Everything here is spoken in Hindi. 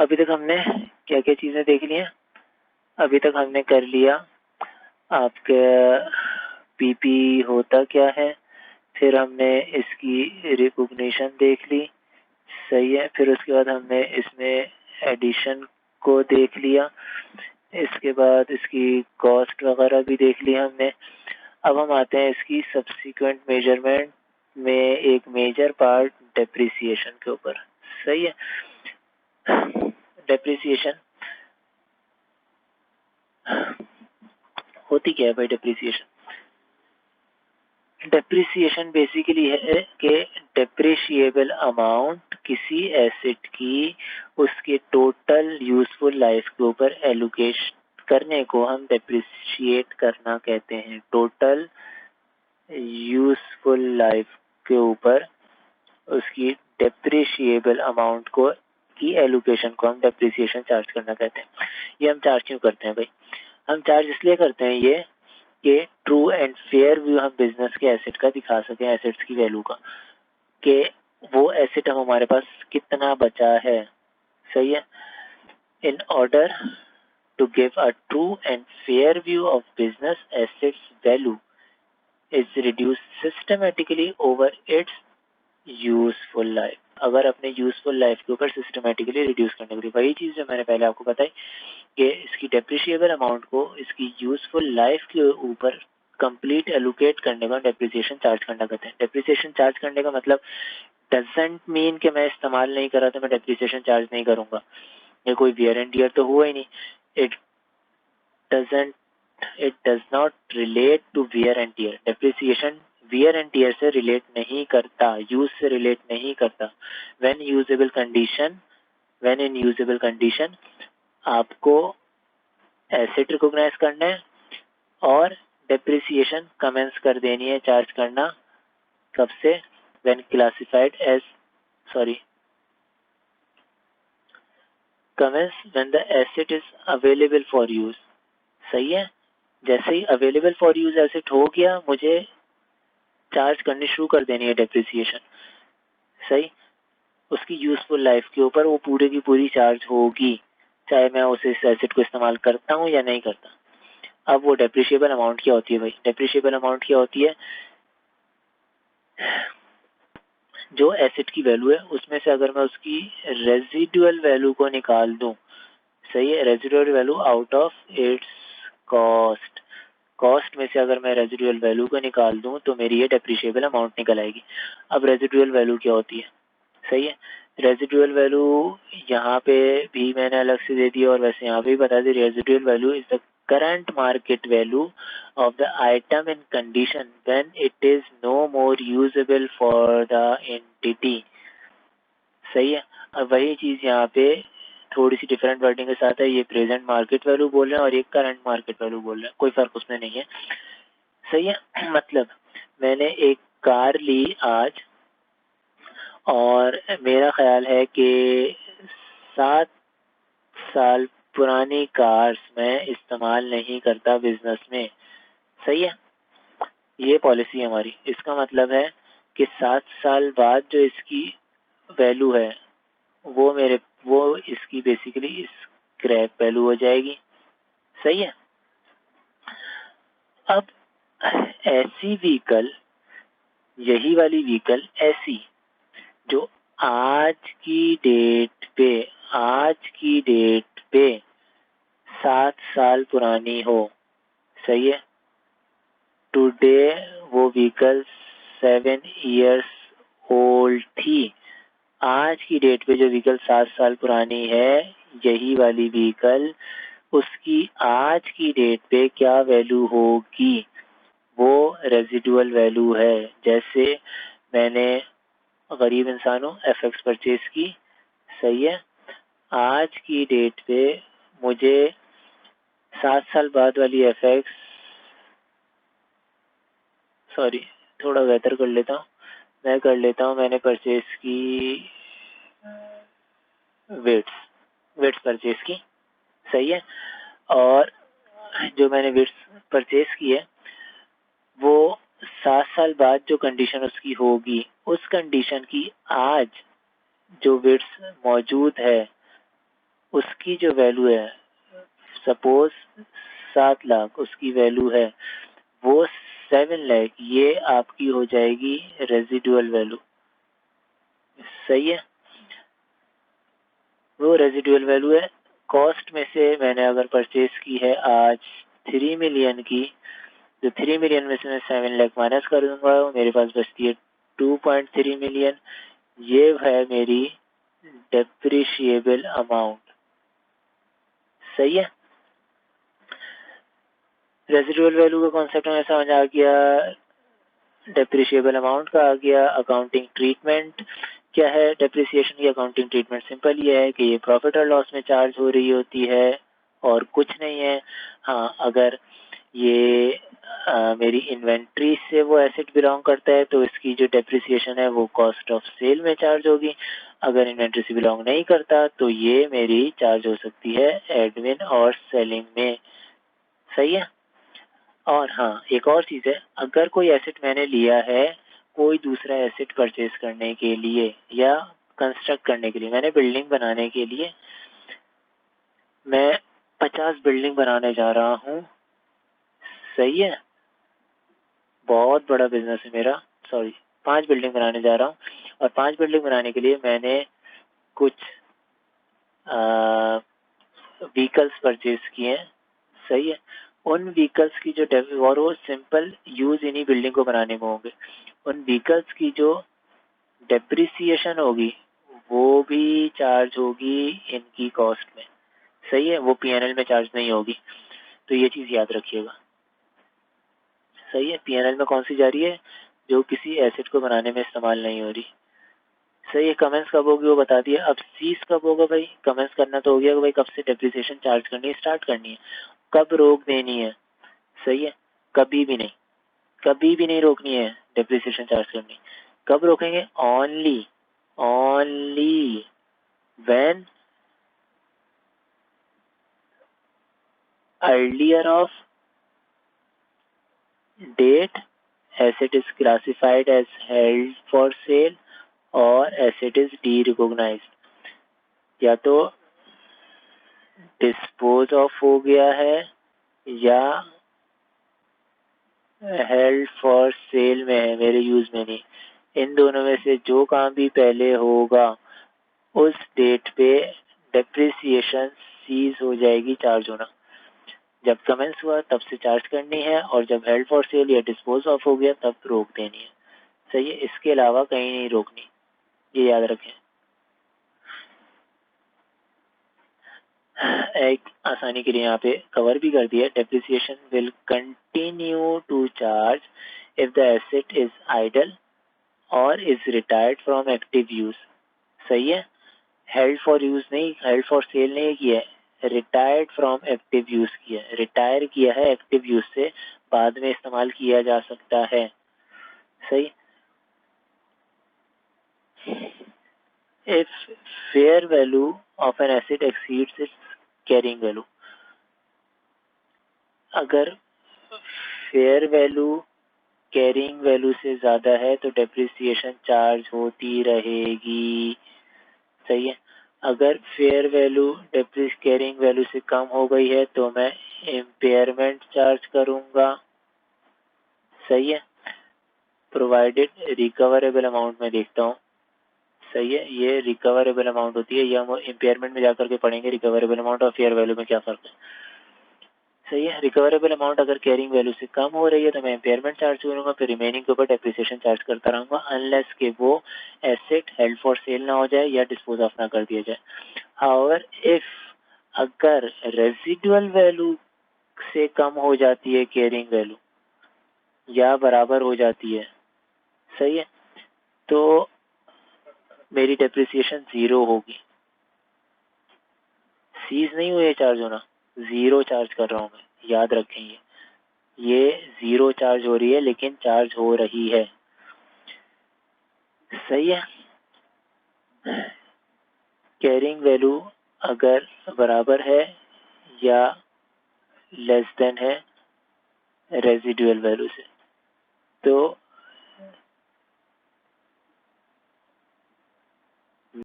अभी तक हमने क्या क्या चीजें देख ली हैं? अभी तक हमने कर लिया आपके पीपी होता क्या है, फिर हमने इसकी रिकॉग्निशन देख ली, सही है। फिर उसके बाद हमने इसमें एडिशन को देख लिया, इसके बाद इसकी कॉस्ट वगैरह भी देख लिया हमने। अब हम आते हैं इसकी सब्सिक्वेंट मेजरमेंट में एक मेजर पार्ट डेप्रिसिएशन के ऊपर, सही है। डेप्रिसिएशन होती क्या है भाई? डेप्रिसिएशन बेसिकली है कि डेप्रिशिएबल अमाउंट किसी एसेट की उसके टोटल यूजफुल लाइफ के ऊपर एलोकेट करने को हम डेप्रिशिएट करना कहते हैं। टोटल यूजफुल लाइफ के ऊपर उसकी डेप्रिशिएबल अमाउंट को की एलोकेशन को हम डेप्रिसिएशन चार्ज करना कहते हैं। ये हम चार्ज क्यों करते हैं भाई? हम चार्ज इसलिए करते हैं ये कि ट्रू एंड फेयर व्यू हम बिजनेस के एसेट का दिखा सकें, एसेट्स की वैल्यू का, कि वो एसेट हम हमारे पास कितना बचा है, सही है। In order to give a true and fair view of business assets value is reduced systematically over its useful life. अगर अपने यूजफुल लाइफ के ऊपर सिस्टमेटिकली रिड्यूस करने के लिए, वही चीज जो मैंने पहले आपको बताई कि इसकी डेप्रिशिएबल अमाउंट को इसकी यूजफुल लाइफ के ऊपर कंप्लीट एलोकेट करने का डेप्रिसिएशन चार्ज करना कहते हैं। डेप्रिसिएशन चार्ज करने का मतलब डजंट मीन कि मैं इस्तेमाल नहीं कर रहा तो मैं डेप्रिसिएशन चार्ज नहीं करूंगा, ये कोई वियर एंड टियर तो हुआ ही नहीं। It doesn't it does not relate to wear and tear. Depreciation wear and tear से रिलेट नहीं करता, यूज से रिलेट नहीं करता। व्हेन इन यूजेबल कंडीशन आपको एसेट रिकॉग्नाइज करना है और डेप्रिसिएशन कमेंस कर देनी है, चार्ज करना कब से? When classified as commence when the asset is available for use, सही है। जैसे ही अवेलेबल फॉर यूज एसेट हो गया, मुझे चार्ज करनी शुरू कर देनी है डेप्रिसिएशन, सही। उसकी यूजफुल लाइफ के ऊपर वो पूरे की पूरी चार्ज होगी, चाहे मैं उस एसेट को इस्तेमाल करता हूँ या नहीं करता। अब वो डेप्रिशिएबल अमाउंट क्या होती है भाई? डेप्रिशिएबल अमाउंट क्या होती है? जो एसेट की वैल्यू है उसमें से अगर मैं उसकी रेजिडुअल वैल्यू को निकाल दूं, सही है, residual value out of its cost, cost में से अगर मैं रेजिडुअल वैल्यू को निकाल दूं तो मेरी ये डेप्रिशिएबल अमाउंट निकल आएगी। अब रेजिडुअल वैल्यू क्या होती है? सही है, रेजिडुअल वैल्यू यहाँ पे भी मैंने अलग से दे दी और वैसे यहाँ पे भी बता दी। Residual value is the current market value of the item in condition when it is no more usable for the entity, सही है। अब वही चीज यहाँ पे थोड़ी सी डिफरेंट वर्डिंग के साथ है, ये प्रेजेंट मार्केट वैल्यू बोल रहे हैं और ये करंट मार्केट वैल्यू बोल रहे हैं, कोई फर्क उसमें नहीं है, सही है। मतलब मैंने एक कार ली आज और मेरा ख्याल है कि 7 साल पुरानी कार्स मैं इस्तेमाल नहीं करता बिजनेस में, सही है। ये पॉलिसी है हमारी। इसका मतलब है कि 7 साल बाद जो इसकी वैल्यू है वो इसकी बेसिकली स्क्रैप वैल्यू हो जाएगी, सही है। अब ऐसी व्हीकल, यही वाली व्हीकल ऐसी जो आज की डेट पे 7 साल पुरानी हो, सही है। टुडे वो व्हीकल 7 इयर्स ओल्ड थी। आज की डेट पे जो व्हीकल 7 साल पुरानी है, यही वाली व्हीकल, उसकी आज की डेट पे क्या वैल्यू होगी? वो रेजिडुअल वैल्यू है। जैसे मैंने गरीब इंसान हूँ, FX परचेज की, सही है। आज की डेट पे मुझे 7 साल बाद वाली FX, थोड़ा बेहतर कर लेता हूँ, मैंने परचेज की वेट्स परचेज की, सही है। और जो मैंने वेट्स परचेज की है वो 7 साल बाद जो कंडीशन उसकी होगी, उस कंडीशन की आज जो वेट्स मौजूद है उसकी जो वैल्यू है, सपोज 7 लाख उसकी वैल्यू है, वो 7 लाख, ये आपकी हो जाएगी रेजिडुअल वैल्यू। सही है, वो रेजिडुअल वैल्यू है। कॉस्ट में से मैंने अगर परचेज की है आज 3 मिलियन की, तो 3 मिलियन में से मैं 7 लाख माइनस कर दूंगा, मेरे पास बचती है 2.3 मिलियन। ये है मेरी डेप्रिशिएबल अमाउंट। सही है, रेजिडुअल वैल्यू का कॉन्सेप्ट हमें समझ आ गया, डेप्रिशिएबल अमाउंट का आ गया। अकाउंटिंग ट्रीटमेंट क्या है डेप्रिसिएशन की? अकाउंटिंग ट्रीटमेंट सिंपल ये है कि ये प्रॉफिट और लॉस में चार्ज हो रही होती है और कुछ नहीं है। हाँ, अगर ये मेरी इन्वेंट्री से वो एसेट बिलोंग करता है तो इसकी जो डेप्रिसिएशन है वो कॉस्ट ऑफ सेल में चार्ज होगी। अगर इन्वेंट्री से बिलोंग नहीं करता तो ये मेरी चार्ज हो सकती है एडमिन और सेलिंग में। सही है। और हाँ, एक और चीज़ है, अगर कोई एसेट मैंने लिया है कोई दूसरा एसेट परचेज करने के लिए या कंस्ट्रक्ट करने के लिए, मैंने बिल्डिंग बनाने के लिए मैं 50 बिल्डिंग बनाने जा रहा हूँ। सही है, बहुत बड़ा बिजनेस है मेरा। सॉरी, 5 बिल्डिंग बनाने जा रहा हूँ और 5 बिल्डिंग बनाने के लिए मैंने कुछ व्हीकल्स परचेज किए हैं। सही है, उन व्हीकल्स की जो और वो सिंपल यूज इन्हीं बिल्डिंग को बनाने में होंगे, उन व्हीकल्स की जो डेप्रिसिएशन होगी वो भी चार्ज होगी इनकी कॉस्ट में। सही है, वो पीएनएल में चार्ज नहीं होगी, तो ये चीज़ याद रखिएगा। सही है, पीएनएल में कौन सी जा रही है? जो किसी एसेट को बनाने में इस्तेमाल नहीं हो रही। सही है, कमेंट्स कब होगी वो बता दिया। अब सीज कब होगा भाई? कमेंट्स करना तो हो गया कि भाई कब से डेप्रिसिएशन चार्ज करनी स्टार्ट करनी है, कब रोक देनी है। सही है, कभी भी नहीं, कभी भी नहीं रोकनी है डेप्रिसिएशन चार्ज करनी। कब रोकेंगे? Only when earlier of date asset is classified as held for sale or asset is derecognized, या तो डिस्पोज ऑफ हो गया है या हेल्ड फॉर सेल में है, मेरे यूज में नहीं। इन दोनों में से जो काम भी पहले होगा उस डेट पे डेप्रिसिएशन सीज हो जाएगी, चार्ज होना। जब कमेंस हुआ तब से चार्ज करनी है और जब हेल्ड फॉर सेल या डिस्पोज ऑफ हो गया तब रोक देनी है। सही है, इसके अलावा कहीं नहीं रोकनी, ये याद रखें। एक आसानी के लिए यहाँ पे कवर भी कर दिया, depreciation will continue to charge if the asset is idle और is retired from active use. सही है, हेल्ड फॉर यूज नहीं, हेल्ड फॉर सेल नहीं किया है, रिटायर्ड फ्रॉम एक्टिव यूज किया है। रिटायर किया है एक्टिव यूज से, बाद में इस्तेमाल किया जा सकता है। सही, if fair value of an asset exceeds its carrying value, अगर फेयर वैल्यू कैरिंग वैल्यू से ज़्यादा है तो डेप्रिसिएशन चार्ज होती रहेगी। सही है, अगर फेयर वैल्यू डेप्रिस कैरिंग वैल्यू से कम हो गई है तो मैं इम्पेयरमेंट चार्ज करूँगा। सही है, प्रोवाइडेड रिकवरेबल अमाउंट में देखता हूँ। सही है, ये रिकवरेबल अमाउंट होती है, ये हम इम्पेयरमेंट में जाकर के पढ़ेंगे रिकवरेबल अमाउंट और फेयर वैल्यू में क्या फ़र्क है। सही है, रिकवरेबल अमाउंट अगर कैरिंग वैल्यू से कम हो रही है तो मैं इम्पेयरमेंट चार्ज करूंगा, फिर रिमेनिंग के ऊपर डेप्रिसिएशन चार्ज करता रहूंगा अनलेस कि वो एसेट हेल्ड फॉर सेल ना हो जाए या डिस्पोज ऑफ ना कर दिया जाए। हाउएवर इफ अगर रेजिडुअल वैल्यू से कम हो जाती है कैरिंग वैल्यू या बराबर हो जाती है, सही है, तो मेरी डेप्रिसिएशन 0 होगी। सीज नहीं हुई है चार्ज होना, 0 चार्ज कर रहा हूँ मैं, याद रखें ये 0 चार्ज हो रही है लेकिन चार्ज हो रही है। सही है, कैरिंग वैल्यू अगर बराबर है या लेस देन है रेजिडुअल वैल्यू से तो